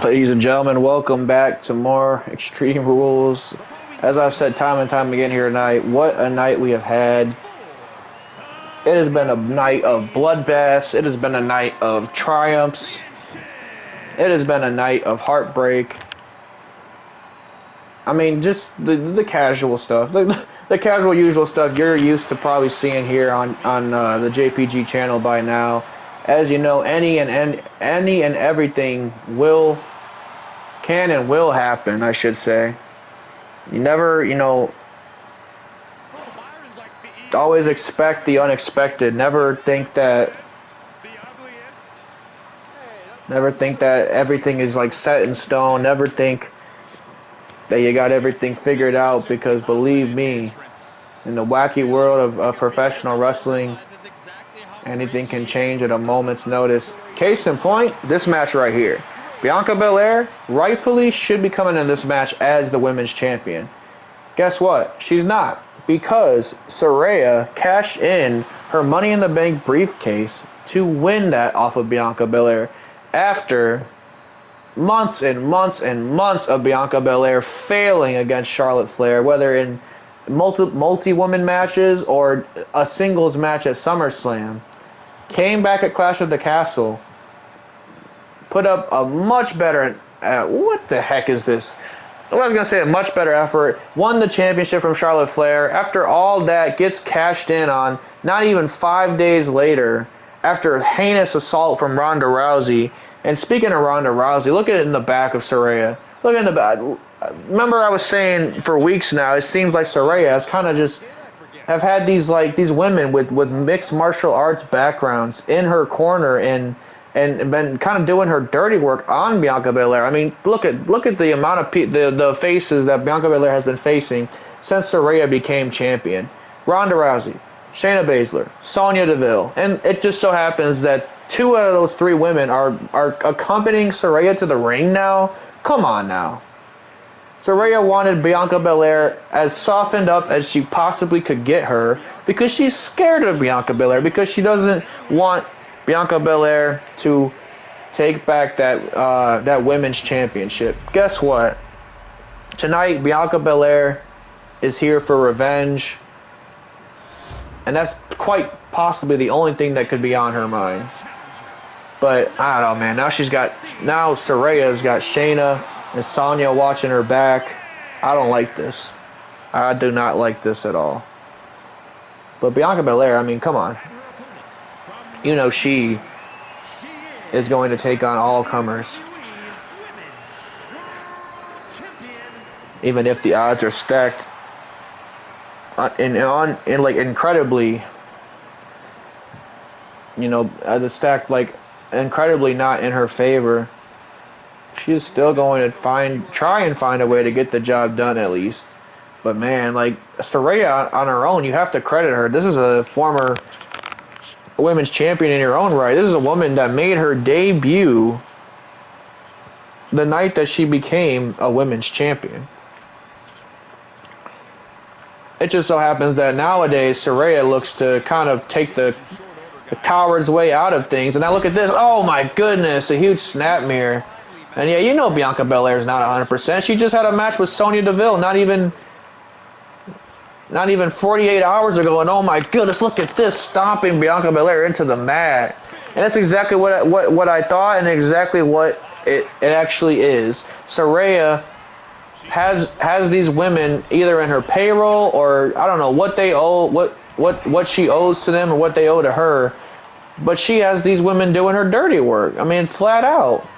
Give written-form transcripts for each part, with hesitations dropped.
Ladies and gentlemen, welcome back to more Extreme Rules. As I've said time and time again here tonight, what a night we have had. It has been a night of bloodbaths. It has been a night of triumphs. It has been a night of heartbreak. I mean, just the casual stuff, the casual usual stuff you're used to probably seeing here on the JPG channel by now. As you know, any and everything can and will happen, I should say. You never, always expect the unexpected. Never think that everything is like set in stone. Never think that you got everything figured out, because believe me, in the wacky world of professional wrestling, anything can change at a moment's notice. Case in point, this match right here. Bianca Belair rightfully should be coming in this match as the women's champion. Guess what? She's not, because Saraya cashed in her Money in the Bank briefcase to win that off of Bianca Belair after months and months and months of Bianca Belair failing against Charlotte Flair, whether in multi-woman matches or a singles match at SummerSlam. Came back at Clash of the Castle, put up a much better, what the heck is this? I was going to say a much better effort, won the championship from Charlotte Flair. After all that, gets cashed in on not even 5 days later after a heinous assault from Ronda Rousey. And speaking of Ronda Rousey, look at it in the back of Saraya. Look in the back. Remember, I was saying for weeks now, it seems like Saraya has kind of just have had these women with mixed martial arts backgrounds in her corner and been kind of doing her dirty work on Bianca Belair. I mean, look at the amount of the faces that Bianca Belair has been facing since Saraya became champion. Ronda Rousey, Shayna Baszler, Sonya Deville, and it just so happens that two out of those three women are accompanying Saraya to the ring now. Come on now. Saraya wanted Bianca Belair as softened up as she possibly could get her, because she's scared of Bianca Belair, because she doesn't want Bianca Belair to take back that women's championship. Guess what? Tonight, Bianca Belair is here for revenge, and that's quite possibly the only thing that could be on her mind. But I don't know, man. Now Saraya's got Shayna and Sonya watching her back. I don't like this. I do not like this at all. But Bianca Belair, I mean, come on. You know she is going to take on all comers. Even if the odds are stacked incredibly, stacked incredibly not in her favor, she's still going to try and find a way to get the job done at least. But man, Saraya on her own, you have to credit her. This is a former women's champion in her own right. This is a woman that made her debut the night that she became a women's champion. It just so happens that nowadays Saraya looks to kind of take the coward's way out of things. And now look at this. Oh my goodness, a huge snap mirror. And yeah, you know Bianca Belair is not 100%. She just had a match with Sonya Deville not even 48 hours ago, and oh my goodness, look at this, stomping Bianca Belair into the mat. And that's exactly what I thought, and exactly what it actually is. Saraya has these women either in her payroll, or I don't know what they owe, what she owes to them, or what they owe to her. But she has these women doing her dirty work. I mean, flat out.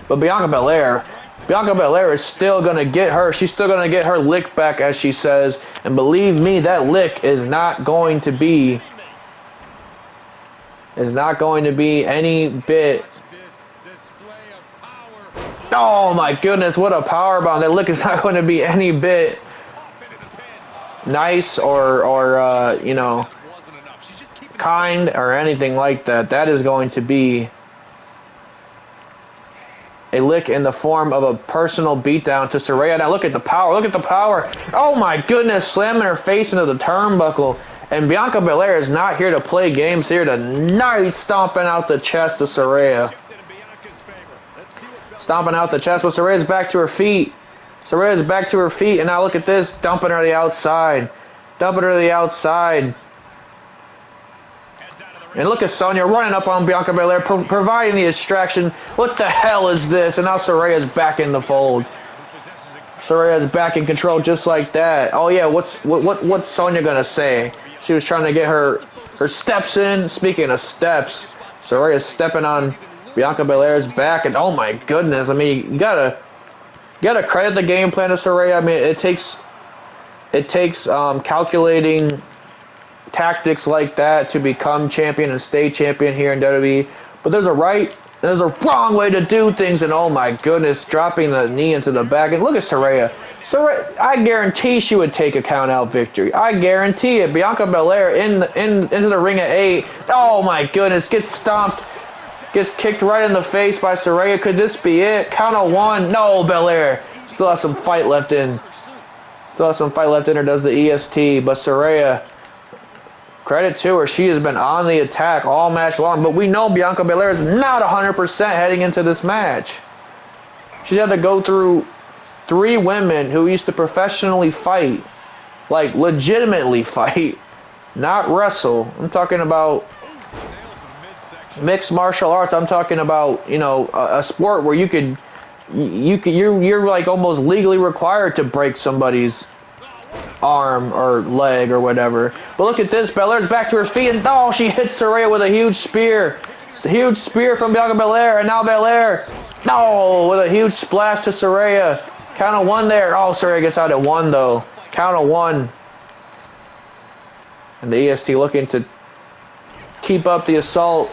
But Bianca Belair is still going to get her. She's still going to get her lick back, as she says. And believe me, that lick is not going to be any bit. Oh my goodness, what a power bomb. That lick is not going to be any bit nice or kind or anything like that. That is going to be a lick in the form of a personal beatdown to Saraya. Now look at the power. Look at the power. Oh my goodness, slamming her face into the turnbuckle. And Bianca Belair is not here to play games, here tonight, stomping out the chest of Saraya. Stomping out the chest, but Saraya's back to her feet. Saraya's back to her feet, and now look at this. Dumping her to the outside. Dumping her to the outside. And look at Sonya running up on Bianca Belair, providing the distraction. What the hell is this? And now Saraya's back in the fold. Saraya's back in control just like that. Oh yeah, what's Sonya gonna say? She was trying to get her steps in. Speaking of steps, Saraya's stepping on Bianca Belair's back, and oh my goodness, I mean, you gotta credit the game plan of Saraya. I mean, it takes calculating tactics like that to become champion and stay champion here in WWE. But there's a right, there's a wrong way to do things, and oh my goodness, dropping the knee into the back. And look at Saraya. Saraya, I guarantee she would take a count-out victory. I guarantee it. Bianca Belair into the ring at 8. Oh my goodness, gets stomped. Gets kicked right in the face by Saraya. Could this be it? Count of 1. No, Belair still has some fight left in. Still has some fight left in her. Does the EST, but Saraya, credit to her, she has been on the attack all match long. But we know Bianca Belair is not 100% heading into this match. She's had to go through 3 women who used to professionally fight, like legitimately fight, not wrestle. I'm talking about mixed martial arts. I'm talking about, you know, a sport where you're like almost legally required to break somebody's arm or leg or whatever. But look at this. Belair's back to her feet, and oh, she hits Saraya with a huge spear. It's a huge spear from Bianca Belair, and now Belair, no, with a huge splash to Saraya. Count of 1 there. Oh, Saraya gets out at 1 though. Count of 1. And the EST looking to keep up the assault.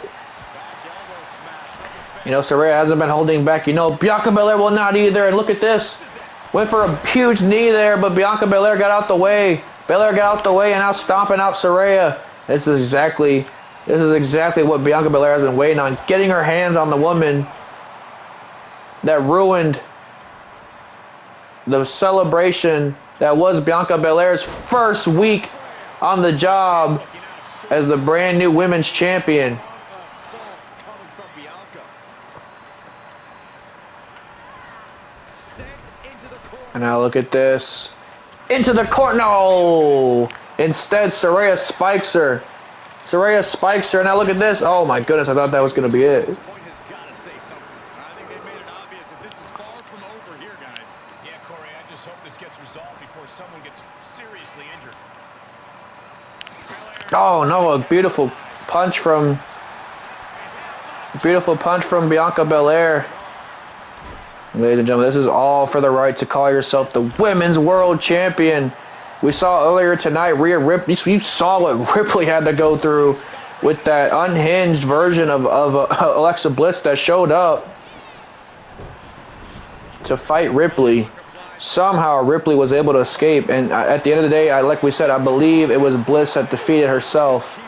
You know, Saraya hasn't been holding back. You know, Bianca Belair will not either. And look at this. Went for a huge knee there, but Bianca Belair got out the way. Belair got out the way and now stomping out Saraya. This is exactly what Bianca Belair has been waiting on. Getting her hands on the woman that ruined the celebration that was Bianca Belair's first week on the job as the brand new women's champion. And now look at this. Into the corner. No! Instead, Saraya spikes her. Saraya spikes her. And now look at this. Oh my goodness, I thought that was going to be it. Oh no, a beautiful punch from Bianca Belair. Ladies and gentlemen, this is all for the right to call yourself the Women's World Champion. We saw earlier tonight, Rhea Ripley. You saw what Ripley had to go through with that unhinged version of Alexa Bliss that showed up to fight Ripley. Somehow Ripley was able to escape, and at the end of the day, like we said, I believe it was Bliss that defeated herself.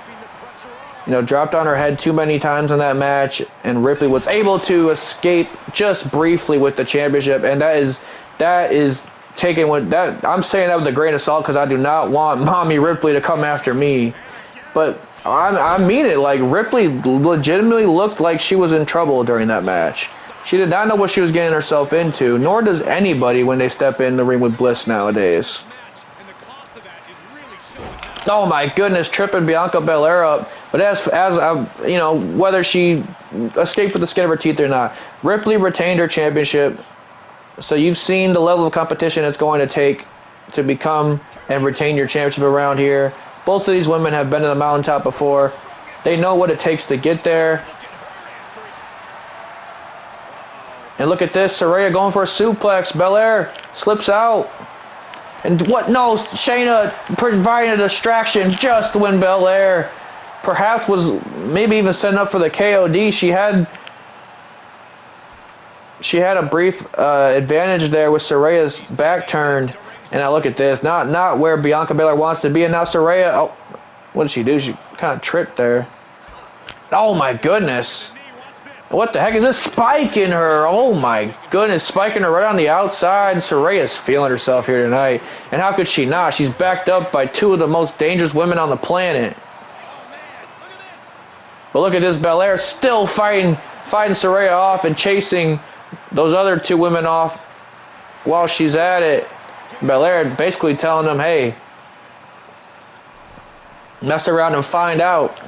You know, dropped on her head too many times in that match, and Ripley was able to escape just briefly with the championship. And that is taken with that. I'm saying that with a grain of salt because I do not want Mommy Ripley to come after me. But I mean it. Like, Ripley legitimately looked like she was in trouble during that match. She did not know what she was getting herself into, nor does anybody when they step in the ring with Bliss nowadays. Oh my goodness, tripping Bianca Belair up. But as you know, whether she escaped with the skin of her teeth or not, Ripley retained her championship. So you've seen the level of competition it's going to take to become and retain your championship around here. Both of these women have been to the mountaintop before. They know what it takes to get there. And look at this, Saraya going for a suplex. Belair slips out. And what? No, Shayna providing a distraction just when Belair perhaps was maybe even setting up for the KOD. She had a brief advantage there with Saraya's back turned. And now look at this. Not where Bianca Belair wants to be. And now Saraya, oh, what did she do? She kind of tripped there. Oh my goodness. What the heck is this? Spiking her. Oh my goodness. Spiking her right on the outside. Saraya's feeling herself here tonight. And how could she not? She's backed up by 2 of the most dangerous women on the planet. But look at this. Belair still fighting Saraya off and chasing those other two women off while she's at it. Belair basically telling them, hey, mess around and find out.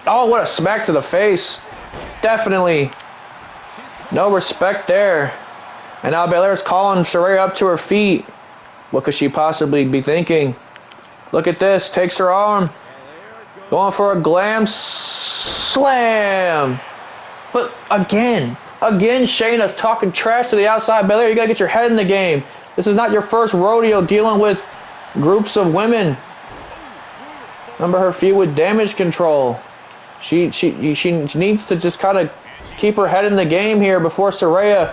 Oh, what a smack to the face. Definitely no respect there. And now Belair's calling Saraya up to her feet. What could she possibly be thinking? Look at this. Takes her arm. Going for a glam slam. But again, Shayna's talking trash to the outside. Belair, you got to get your head in the game. This is not your first rodeo dealing with groups of women. Remember her feud with Damage Control. She needs to just kind of keep her head in the game here before Saraya,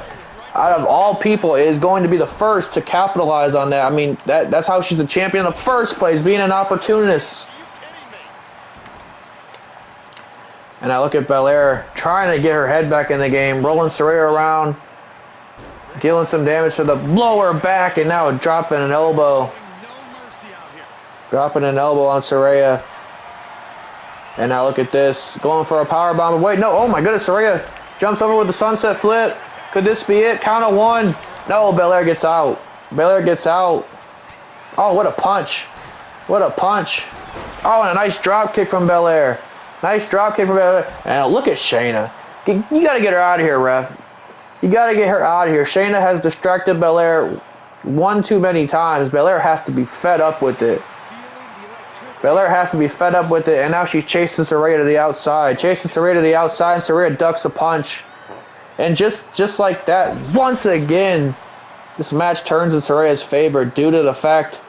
out of all people, is going to be the first to capitalize on that. I mean, that's how she's a champion in the first place, being an opportunist. And I look at Belair trying to get her head back in the game, rolling Saraya around, dealing some damage to the lower back, and now dropping an elbow. Dropping an elbow on Saraya. And now look at this. Going for a powerbomb. Wait, no. Oh my goodness. Saraya jumps over with the sunset flip. Could this be it? Count of one. No, Belair gets out. Belair gets out. Oh, what a punch. What a punch. Oh, and a nice drop kick from Belair. Nice drop kick from Belair. And look at Shayna. You got to get her out of here, ref. You got to get her out of here. Shayna has distracted Belair one too many times. Belair has to be fed up with it. Belair has to be fed up with it, and now she's chasing Saraya to the outside. Chasing Saraya to the outside, and Saraya ducks a punch. And just like that, once again, this match turns in Saraya's favor due to the fact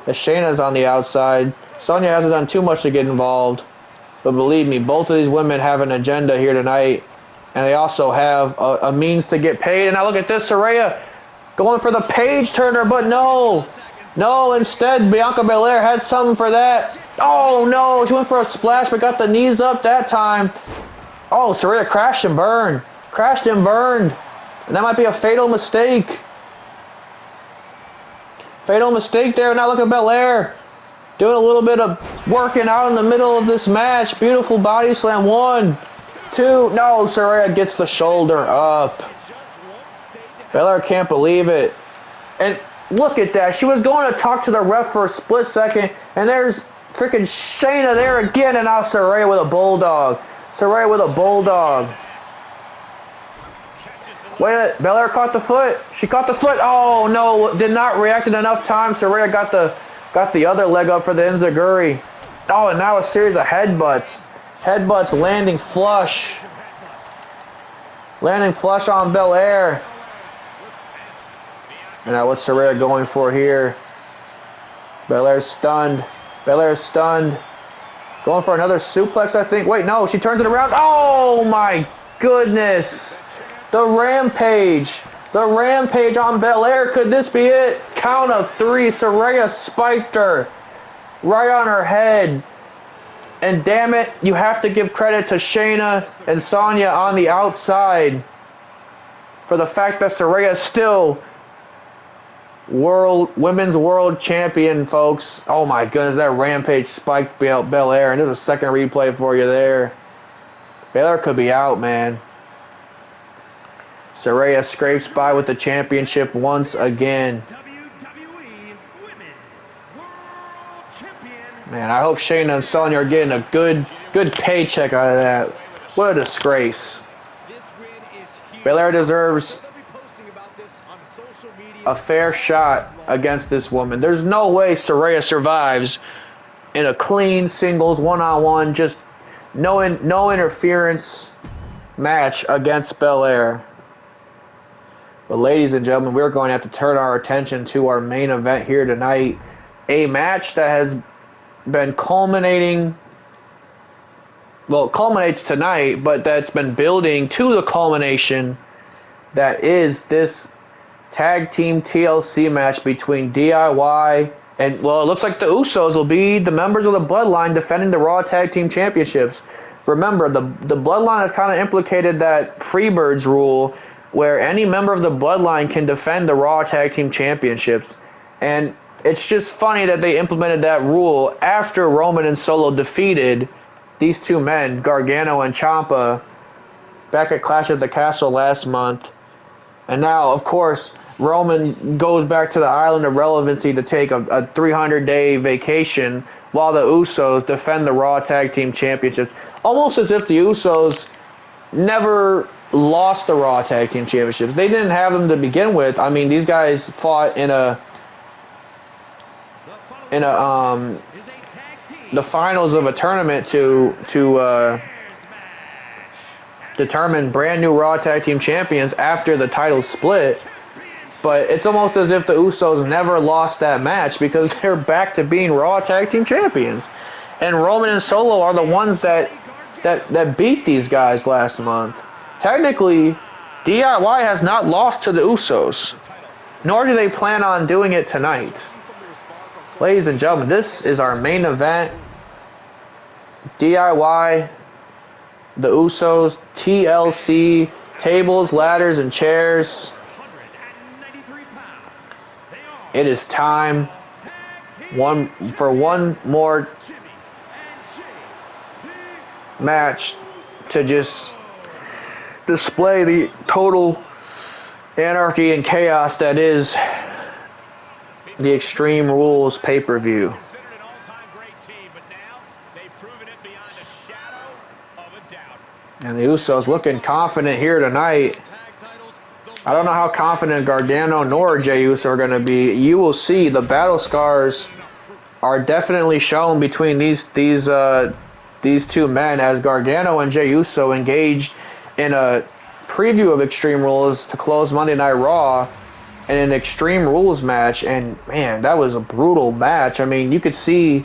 that Shayna's on the outside. Sonya hasn't done too much to get involved. But believe me, both of these women have an agenda here tonight. And they also have a means to get paid. And now look at this, Saraya going for the page turner, but no. No, instead, Bianca Belair has something for that. Oh, no. She went for a splash, but got the knees up that time. Oh, Saraya crashed and burned. Crashed and burned. And that might be a fatal mistake. Fatal mistake there. Now look at Belair. Doing a little bit of working out in the middle of this match. Beautiful body slam. 1, 2. No, Saraya gets the shoulder up. Belair can't believe it. And look at that. She was going to talk to the ref for a split second. And there's freaking Shayna there again. And now Saraya with a bulldog. Saraya with a bulldog. Wait a minute. Belair caught the foot. She caught the foot. Oh, no. Did not react in enough time. Saraya got the other leg up for the enziguri. Oh, and now a series of headbutts. Headbutts landing flush. Landing flush on Belair. And now what's Saraya going for here? Belair's stunned. Belair's stunned. Going for another suplex, I think. Wait, no, she turns it around. Oh, my goodness. The rampage. The rampage on Belair. Could this be it? Count of 3. Saraya spiked her right on her head. And damn it, you have to give credit to Shayna and Sonya on the outside for the fact that Saraya is still women's world champion, folks. Oh my goodness, that rampage spiked Belair. And there's a second replay for you there. Belair could be out, man. Saraya scrapes by with the championship once again. Man, I hope Shayna and Sonya are getting a good paycheck out of that. What a disgrace. Belair deserves a fair shot against this woman. There's no way Saraya survives in a clean singles one-on-one, just no interference match against Belair. But ladies and gentlemen, we're going to have to turn our attention to our main event here tonight. A match that has been culminating, well, it culminates tonight, but that's been building to the culmination that is this tag team TLC match between DIY and, well, it looks like the USOs will be the members of the Bloodline defending the Raw Tag Team Championships. Remember, the Bloodline has kind of implicated that Freebirds rule where any member of the Bloodline can defend the Raw Tag Team Championships. And it's just funny that they implemented that rule after Roman and Solo defeated these two men, Gargano and Ciampa, back at Clash at the Castle last month. And now, of course, Roman goes back to the island of relevancy to take a 300-day vacation while the Usos defend the Raw Tag Team Championships. Almost as if the Usos never lost the Raw Tag Team Championships. They didn't have them to begin with. I mean, these guys fought in the finals of a tournament to determine brand new Raw Tag Team Champions after the titles split. But it's almost as if the Usos never lost that match because they're back to being Raw Tag Team Champions. And Roman and Solo are the ones that beat these guys last month. Technically, DIY has not lost to the Usos, nor do they plan on doing it tonight. Ladies and gentlemen, this is our main event. DIY, the Usos, TLC, tables, ladders, and chairs. It is time for one more match to just display the total anarchy and chaos that is the Extreme Rules pay-per-view. And the Usos looking confident here tonight. I don't know how confident Gargano nor Jey Uso are going to be. You will see the battle scars are definitely shown between these two men as Gargano and Jey Uso engaged in a preview of Extreme Rules to close Monday Night Raw in an Extreme Rules match. And man, that was a brutal match. I mean, you could see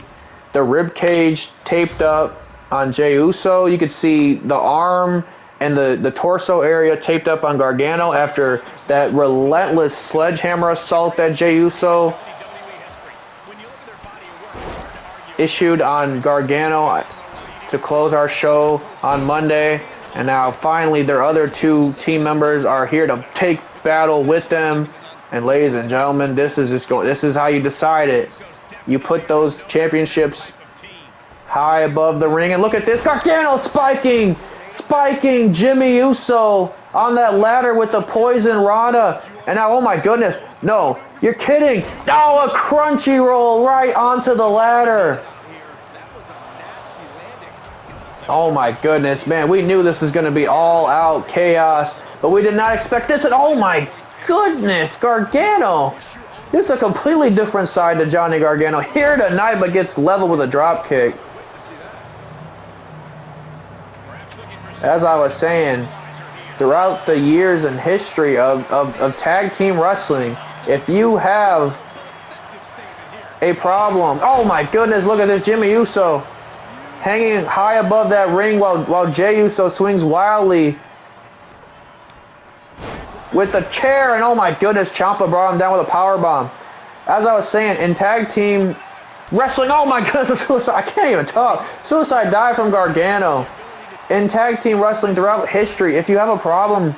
the rib cage taped up on Jey Uso. You could see the arm and the torso area taped up on Gargano after that relentless sledgehammer assault that Jey Uso issued on Gargano to close our show on Monday. And now finally their other two team members are here to take battle with them. And ladies and gentlemen, this is how you decide it. You put those championships high above the ring, and look at this, Gargano spiking Jimmy Uso on that ladder with the poison Rana. And now, oh my goodness, no, you're kidding. Oh, a crunchy roll right onto the ladder. Oh my goodness, man, we knew this was going to be all out chaos, but we did not expect this. And oh my goodness, Gargano. This is a completely different side to Johnny Gargano here tonight, but gets leveled with a drop kick. As I was saying, throughout the years and history of tag team wrestling, if you have a problem, oh my goodness, look at this, Jimmy Uso hanging high above that ring while Jey Uso swings wildly with the chair, and oh my goodness, Ciampa brought him down with a powerbomb. As I was saying, in tag team wrestling, oh my goodness, suicide, I can't even talk. Suicide dive from Gargano. In tag team wrestling throughout history, if you have a problem,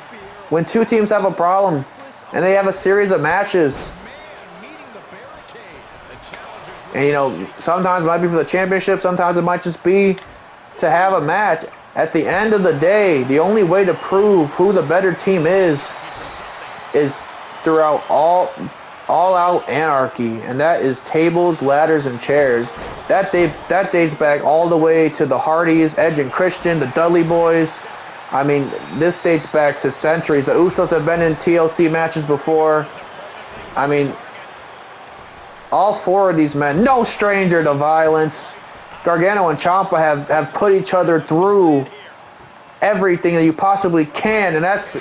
when two teams have a problem and they have a series of matches, and you know, sometimes it might be for the championship, sometimes it might just be to have a match. At the end of the day, the only way to prove who the better team is throughout all out anarchy, and that is tables, ladders, and chairs. That dates back all the way to the Hardys, Edge and Christian, the Dudley Boys. I mean, this dates back to centuries. The Usos have been in TLC matches before. I mean, all four of these men, no stranger to violence. Gargano and Ciampa have put each other through everything that you possibly can, and that's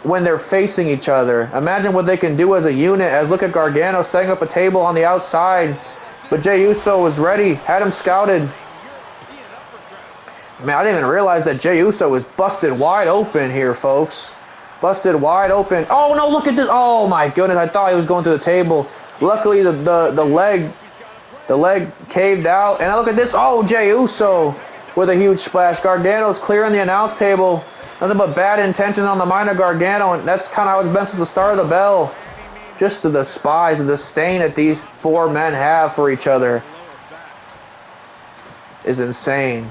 when they're facing each other. Imagine what they can do as a unit. As look at Gargano setting up a table on the outside, but Jey Uso was ready, had him scouted. Man, I didn't even realize that Jey Uso was busted wide open here, folks. Busted wide open. Oh no, look at this. Oh my goodness, I thought he was going to the table. Luckily the leg caved out. And look at this. Oh, Jey Uso with a huge splash. Gargano's clearing the announce table. Nothing but bad intentions on the mind of Gargano, and that's kind of how it's been since the start of the bell. Just to despise the disdain that these four men have for each other is insane.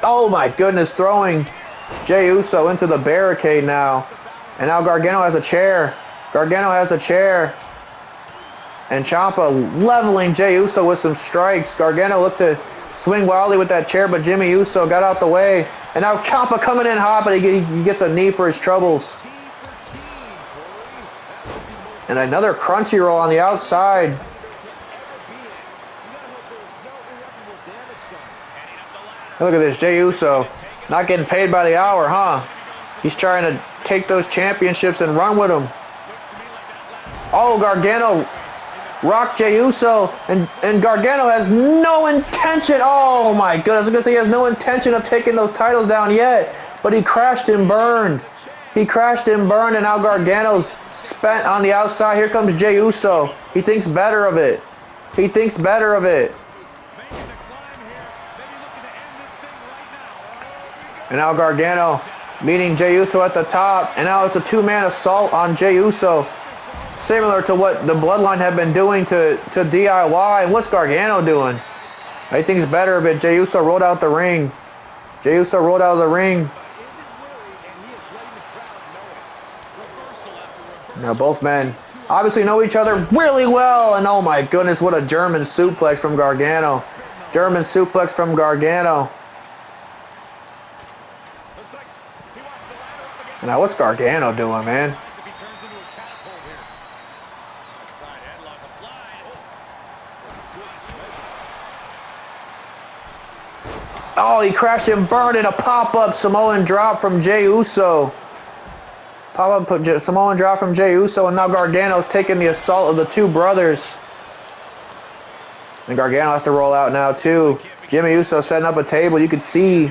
Oh my goodness, throwing Jey Uso into the barricade now. And now Gargano has a chair. Gargano has a chair. And Ciampa leveling Jey Uso with some strikes. Gargano looked to swing wildly with that chair, but Jimmy Uso got out the way. And now Ciampa coming in hot, but he gets a knee for his troubles. And another crunchy roll on the outside. Look at this, Jey Uso not getting paid by the hour, huh? He's trying to take those championships and run with them. Oh, Gargano rocked Jey Uso, and Gargano has no intention. Oh my goodness, I was gonna say he has no intention of taking those titles down yet, but he crashed and burned. He crashed and burned, and now Gargano's spent on the outside. Here comes Jey Uso. He thinks better of it. He thinks better of it. And now Gargano meeting Jey Uso at the top, and now it's a two-man assault on Jey Uso. Similar to what the Bloodline have been doing to DIY. And what's Gargano doing? He thinks better of it. Jey Uso rolled out the ring. Jey Uso rolled out of the ring. Now both men obviously know each other really well. And oh my goodness, what a German suplex from Gargano. German suplex from Gargano. Now what's Gargano doing, man? Oh, he crashed and burned in a pop-up Samoan drop from Jey Uso. Pop-up Samoan drop from Jey Uso, and now Gargano's taking the assault of the two brothers. And Gargano has to roll out now too. Jimmy Uso setting up a table. You can see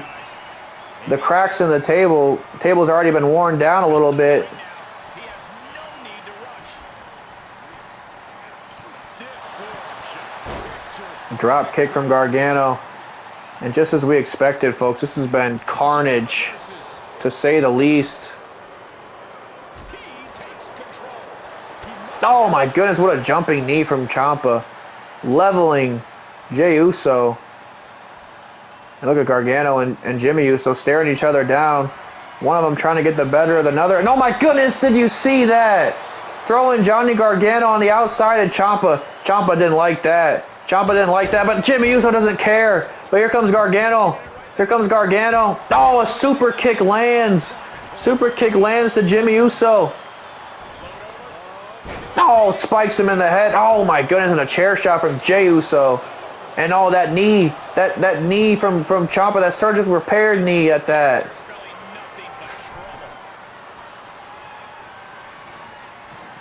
the cracks in the table. The table's already been worn down a little bit. Drop kick from Gargano. And just as we expected, folks, this has been carnage, to say the least. Oh my goodness, what a jumping knee from Ciampa. Leveling Jey Uso. And look at Gargano and Jimmy Uso staring each other down. One of them trying to get the better of another. And oh my goodness, did you see that? Throwing Johnny Gargano on the outside of Ciampa. Ciampa didn't like that. Ciampa didn't like that, but Jimmy Uso doesn't care. But here comes Gargano. Here comes Gargano. Oh, a super kick lands. Super kick lands to Jimmy Uso. Oh, spikes him in the head. Oh my goodness, and a chair shot from Jey Uso. And oh, that knee. That knee from Ciampa, that surgical repaired knee at that.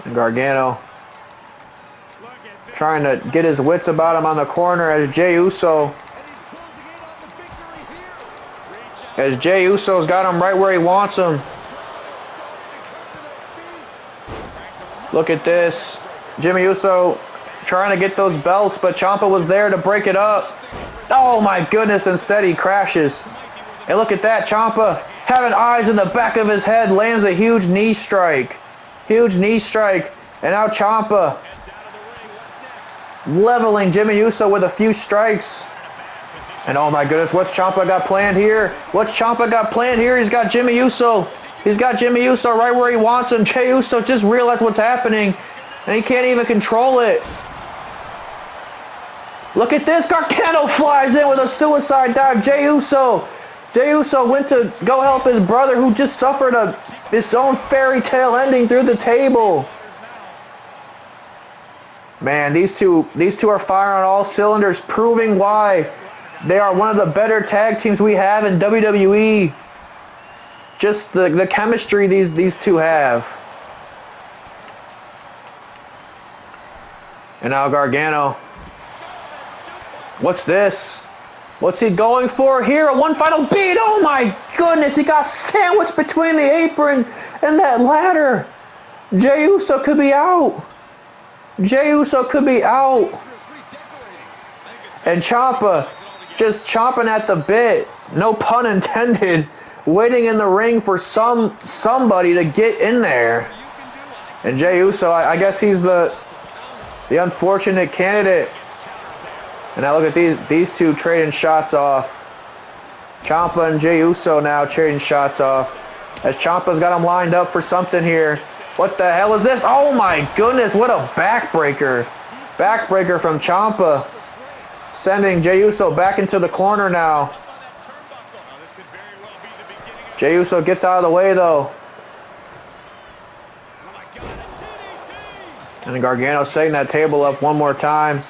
And Gargano trying to get his wits about him on the corner as Jey Uso. As Jey Uso's got him right where he wants him. Look at this. Jimmy Uso trying to get those belts, but Ciampa was there to break it up. Oh my goodness, instead he crashes. And look at that, Ciampa having eyes in the back of his head, lands a huge knee strike. Huge knee strike. And now Ciampa leveling Jimmy Uso with a few strikes. And oh my goodness, what's Ciampa got planned here? What's Ciampa got planned here? He's got Jimmy Uso. He's got Jimmy Uso right where he wants him. Jey Uso just realized what's happening, and he can't even control it. Look at this. Gargano flies in with a suicide dive. Jey Uso went to go help his brother who just suffered his own fairy tale ending through the table. Man, these two are firing on all cylinders, proving why they are one of the better tag teams we have in WWE. Just the chemistry these two have. And now Gargano. What's this? What's he going for here? A one final beat. Oh my goodness. He got sandwiched between the apron and that ladder. Jey Uso could be out. Jey Uso could be out. And Ciampa just chomping at the bit. No pun intended. Waiting in the ring for somebody to get in there. And Jey Uso, I guess he's the unfortunate candidate. And now look at these two trading shots off. Ciampa and Jey Uso now trading shots off. As Ciampa's got him lined up for something here. What the hell is this? Oh my goodness, what a backbreaker. Backbreaker from Ciampa. Sending Jey Uso back into the corner now. Jey Uso gets out of the way though. And Gargano setting that table up one more time.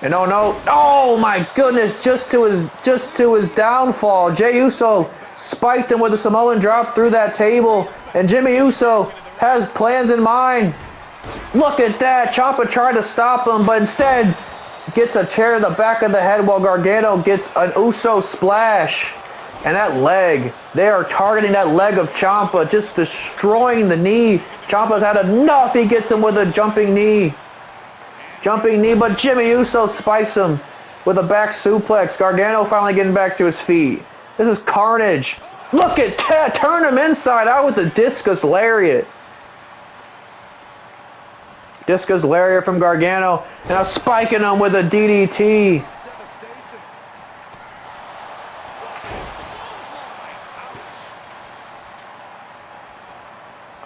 And oh no, oh my goodness, just to his downfall. Jey Uso spiked him with a Samoan drop through that table. And Jimmy Uso has plans in mind. Look at that, Ciampa tried to stop him, but instead gets a chair to the back of the head while Gargano gets an Uso splash. And that leg, they are targeting that leg of Ciampa, just destroying the knee. Ciampa's had enough, he gets him with a jumping knee. Jumping knee, but Jimmy Uso spikes him with a back suplex. Gargano finally getting back to his feet. This is carnage. Look at that, turn him inside out with the discus lariat. Discus lariat from Gargano, and now spiking him with a DDT.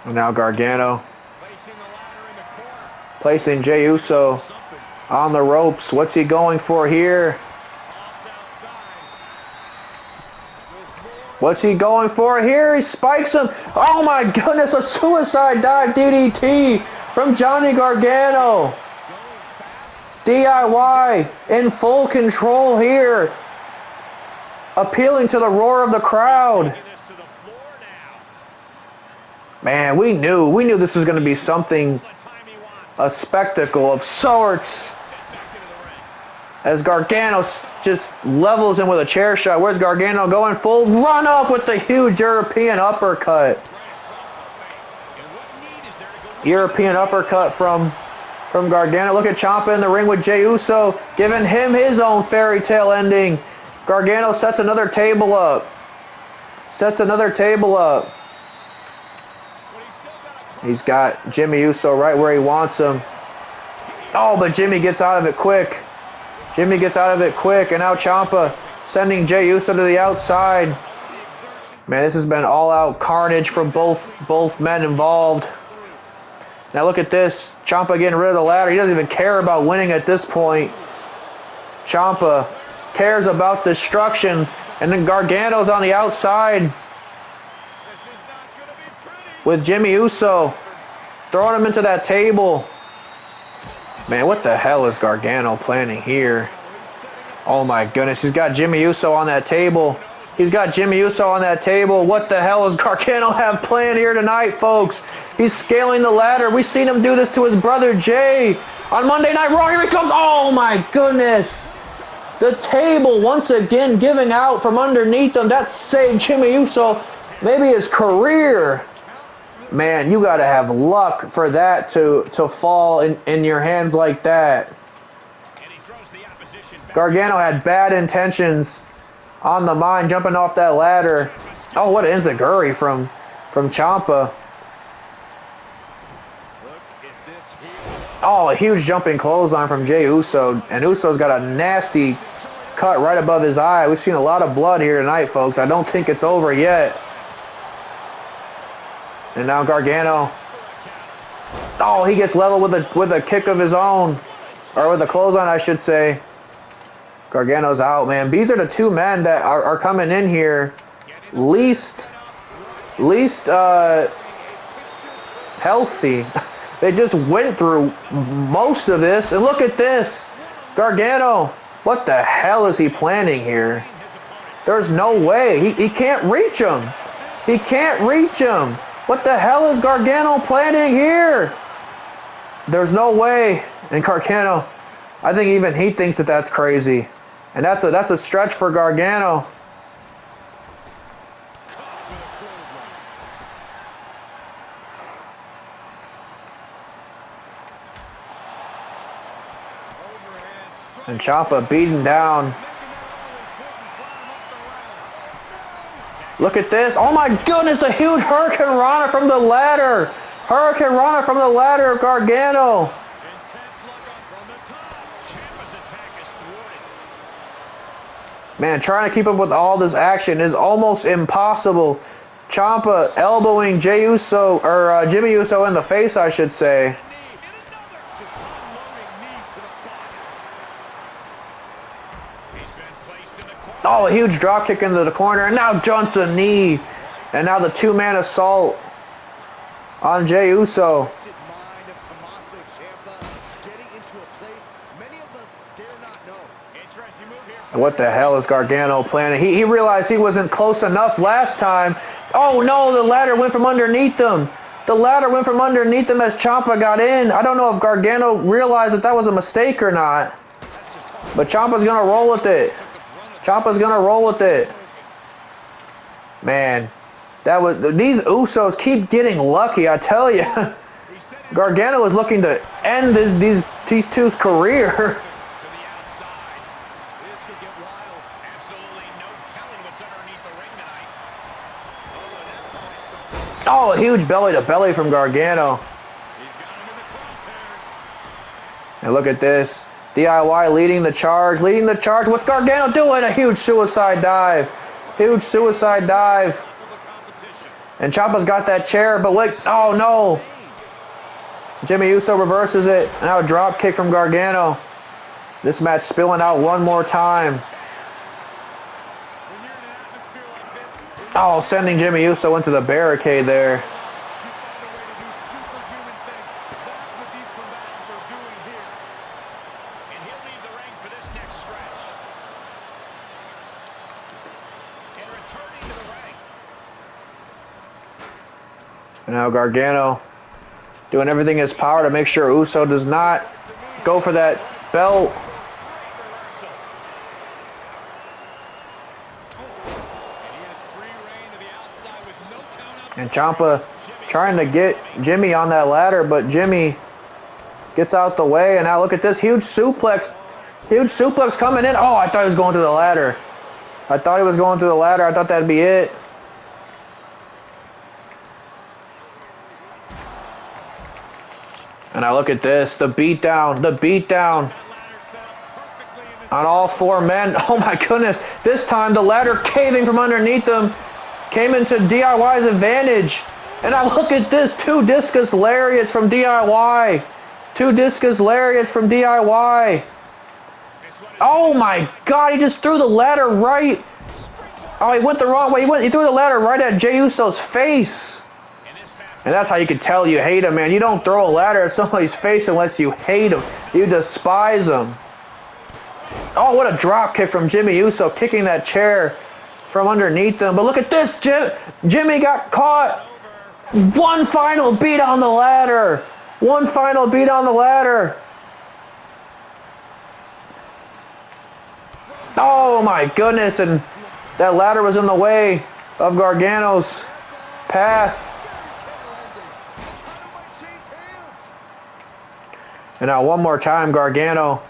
And now Gargano placing Jey Uso on the ropes. What's he going for here? What's he going for here? He spikes him. Oh my goodness, a suicide dive DDT from Johnny Gargano. DIY in full control here. Appealing to the roar of the crowd. Man, we knew this was going to be something, a spectacle of sorts. As Gargano just levels him with a chair shot. Where's Gargano going? Full run up with the huge European uppercut. European uppercut from Gargano. Look at Ciampa in the ring with Jey Uso, giving him his own fairy tale ending. Gargano sets another table up. He's got Jimmy Uso right where he wants him. Oh, but Jimmy gets out of it quick. And now Ciampa sending Jey Uso to the outside. Man, this has been all-out carnage from both men involved. Now look at this. Ciampa getting rid of the ladder. He doesn't even care about winning at this point. Ciampa cares about destruction. And then Gargano's on the outside with Jimmy Uso, throwing him into that table. Man, what the hell is Gargano planning here? Oh my goodness, he's got Jimmy Uso on that table. What the hell does Gargano have planned here tonight, folks? He's scaling the ladder. We've seen him do this to his brother Jay on Monday Night Raw. Here he comes. Oh my goodness. The table once again giving out from underneath him. That saved Jimmy Uso, maybe his career. Man, you got to have luck for that to fall in your hands like that. Gargano had bad intentions on the mind, jumping off that ladder. Oh, what an enziguri from Ciampa. Oh, a huge jumping clothesline from Jey Uso. And Uso's got a nasty cut right above his eye. We've seen a lot of blood here tonight, folks. I don't think it's over yet. And now Gargano. Oh, he gets leveled with a kick of his own. Or with a clothesline, I should say. Gargano's out, man. These are the two men that are coming in here least healthy. They just went through most of this. And look at this. Gargano, what the hell is he planning here? There's no way. He can't reach him. What the hell is Gargano planning here? There's no way. And Gargano, I think even he thinks that that's crazy. And that's a stretch for Gargano. And Ciampa beaten down. Look at this. Oh my goodness, a huge Hurricane Rana from the ladder. Of Gargano. Man, trying to keep up with all this action is almost impossible. Ciampa elbowing Jey Uso, or Jimmy Uso in the face, I should say. Oh, a huge drop kick into the corner, and now jumps a knee. And now the two-man assault on Jey Uso. What the hell is Gargano planning? He realized he wasn't close enough last time. Oh no, the ladder went from underneath him. The ladder went from underneath him as Ciampa got in. I don't know if Gargano realized that that was a mistake or not. But Ciampa's gonna roll with it. Ciampa's gonna roll with it. Man, these Usos keep getting lucky, I tell you. Gargano is looking to end these two's career. Oh, a huge belly-to-belly from Gargano. And look at this. DIY leading the charge. What's Gargano doing? A huge suicide dive. Huge suicide dive. And Ciampa's got that chair, but wait. Oh, no. Jimmy Uso reverses it. Now a drop kick from Gargano. This match spilling out one more time. Oh, sending Jimmy Uso into the barricade there. And now Gargano doing everything in his power to make sure Uso does not go for that belt. And Ciampa trying to get Jimmy on that ladder, but Jimmy gets out the way. And now look at this huge suplex. Huge suplex coming in. Oh, I thought he was going through the ladder. I thought he was going through the ladder. I thought that'd be it. And now look at this. The beatdown. The beatdown on all four men. Oh my goodness. This time the ladder caving from underneath them. Came into DIY's advantage. And now look at this. Two discus lariats from DIY. Two discus lariats from DIY. Oh my God. He just threw the ladder right. Oh, he went the wrong way. He threw the ladder right at Jey Uso's face. And that's how you can tell you hate him, man. You don't throw a ladder at somebody's face unless you hate him. You despise him. Oh, what a drop kick from Jimmy Uso. Kicking that chair from underneath them. But look at this. Jimmy got caught. One final beat on the ladder. One final beat on the ladder. Oh my goodness. And that ladder was in the way of Gargano's path. And now one more time, Gargano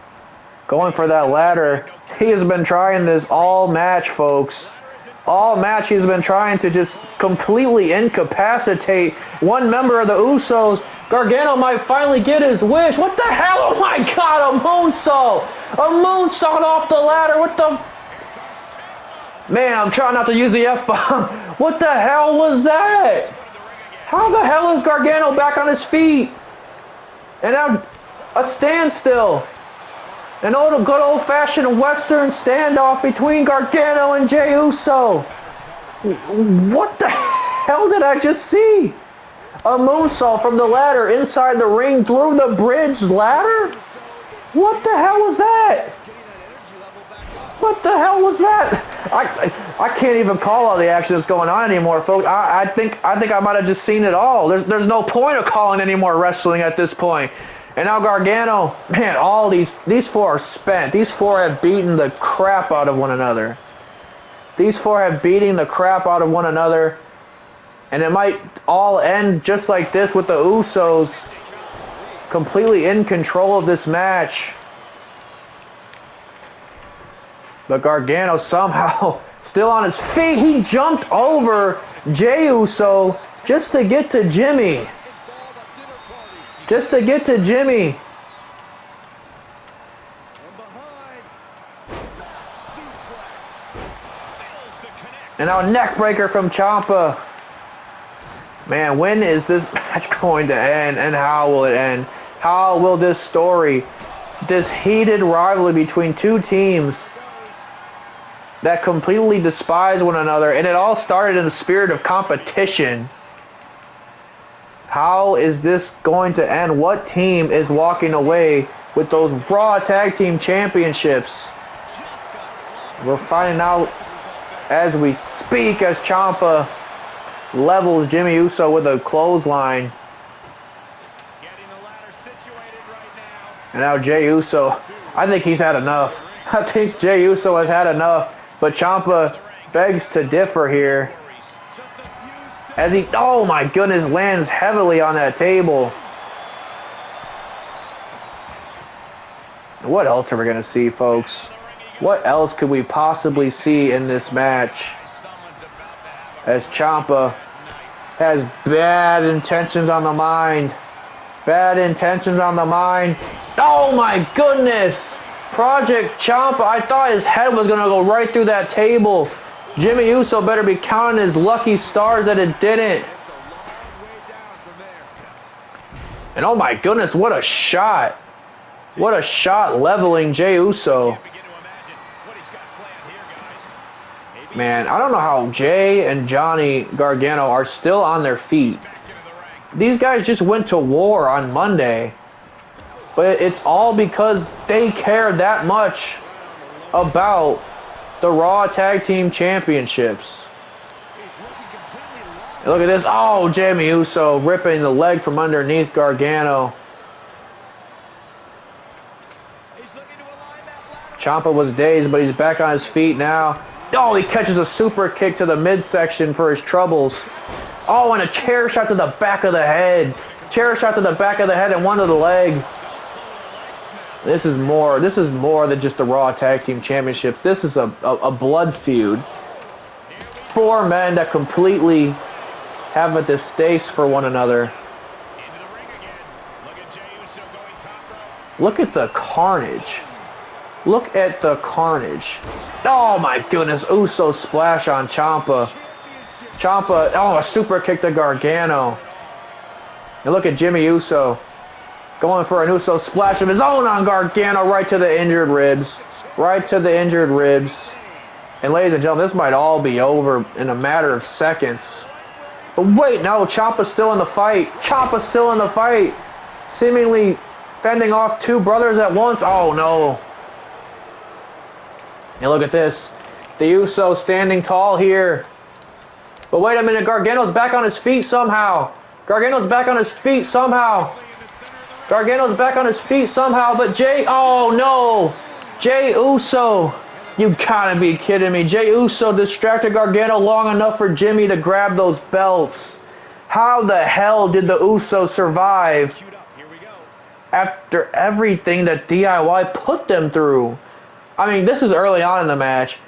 going for that ladder. He has been trying this all match, folks. All match he's been trying to just completely incapacitate one member of the Usos. Gargano might finally get his wish. What the hell? Oh my God, a moonsault. A moonsault off the ladder. What the... Man, I'm trying not to use the F-bomb. What the hell was that? How the hell is Gargano back on his feet? And now a standstill. An good old-fashioned Western standoff between Gargano and Jey Uso. What the hell did I just see? A moonsault from the ladder inside the ring through the bridge ladder? What the hell was that? What the hell was that? I can't even call all the action that's going on anymore, folks. I think I might have just seen it all. There's no point of calling any more wrestling at this point. And now Gargano, man, all these four are spent. These four have beaten the crap out of one another. These four have beaten the crap out of one another. And it might all end just like this with the Usos completely in control of this match. But Gargano somehow still on his feet. He jumped over Jey Uso just to get to Jimmy. Just to get to Jimmy. And now a neck breaker from Ciampa. Man, when is this match going to end, and how will it end? How will this story, this heated rivalry between two teams that completely despise one another, and it all started in the spirit of competition. How is this going to end? What team is walking away with those Raw Tag Team Championships? We're finding out as we speak, as Ciampa levels Jimmy Uso with a clothesline. And now Jey Uso, I think he's had enough. I think Jey Uso has had enough. But Ciampa begs to differ here. As he, oh my goodness, lands heavily on that table. What else are we going to see, folks? What else could we possibly see in this match? As Ciampa has bad intentions on the mind. Bad intentions on the mind. Oh my goodness! Project Ciampa, I thought his head was going to go right through that table. Jimmy Uso better be counting his lucky stars that it didn't. And oh my goodness, what a shot. What a shot leveling Jey Uso. Man, I don't know how Jay and Johnny Gargano are still on their feet. These guys just went to war on Monday. But it's all because they care that much about the Raw Tag Team Championships. And look at this. Oh, Jimmy Uso ripping the leg from underneath Gargano. Ciampa was dazed, but he's back on his feet now. Oh, he catches a super kick to the midsection for his troubles. Oh, and a chair shot to the back of the head. Chair shot to the back of the head and one to the leg. This is more than just the Raw Tag Team Championship. This is a blood feud. Four men that completely have a distaste for one another. Look at the carnage. Look at the carnage. Oh my goodness, Uso splash on Ciampa. Ciampa, oh, a super kick to Gargano. And look at Jimmy Uso. Going for an Uso splash of his own on Gargano, right to the injured ribs. Right to the injured ribs. And ladies and gentlemen, this might all be over in a matter of seconds. But wait, no, Ciampa's still in the fight. Ciampa's still in the fight. Seemingly fending off two brothers at once. Oh no. And look at this. The Uso standing tall here. But wait a minute, Gargano's back on his feet somehow. Gargano's back on his feet somehow. Gargano's back on his feet somehow, but Jey, oh no! Jey Uso, you gotta be kidding me. Jey Uso distracted Gargano long enough for Jimmy to grab those belts. How the hell did the Usos survive after everything that DIY put them through? I mean, this is early on in the match.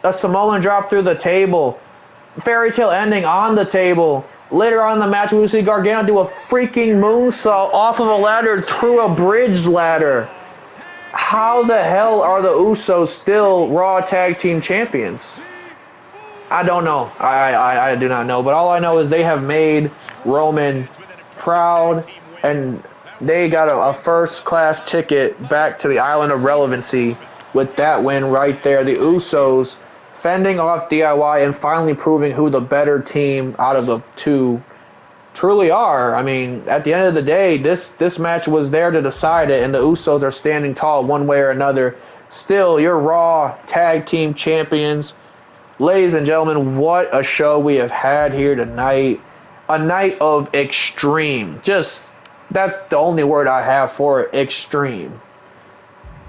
A Samoan drop through the table. Fairy tale ending on the table. Later on in the match, we will see Gargano do a freaking moonsault off of a ladder through a bridge ladder. How the hell are the Usos still Raw Tag Team Champions? I don't know. I do not know. But all I know is they have made Roman proud, and they got a first-class ticket back to the Island of Relevancy with that win right there. The Usos fending off DIY and finally proving who the better team out of the two truly are. I mean, at the end of the day, this match was there to decide it, and the Usos are standing tall one way or another. Still, your Raw Tag Team Champions. Ladies and gentlemen, what a show we have had here tonight. A night of extreme. Just, that's the only word I have for it, extreme.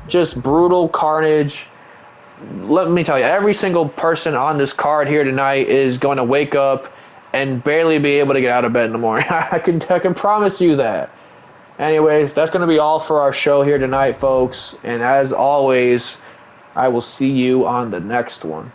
Just brutal carnage. Let me tell you, every single person on this card here tonight is going to wake up and barely be able to get out of bed in the morning. I can promise you that. Anyways, that's going to be all for our show here tonight, folks. And as always, I will see you on the next one.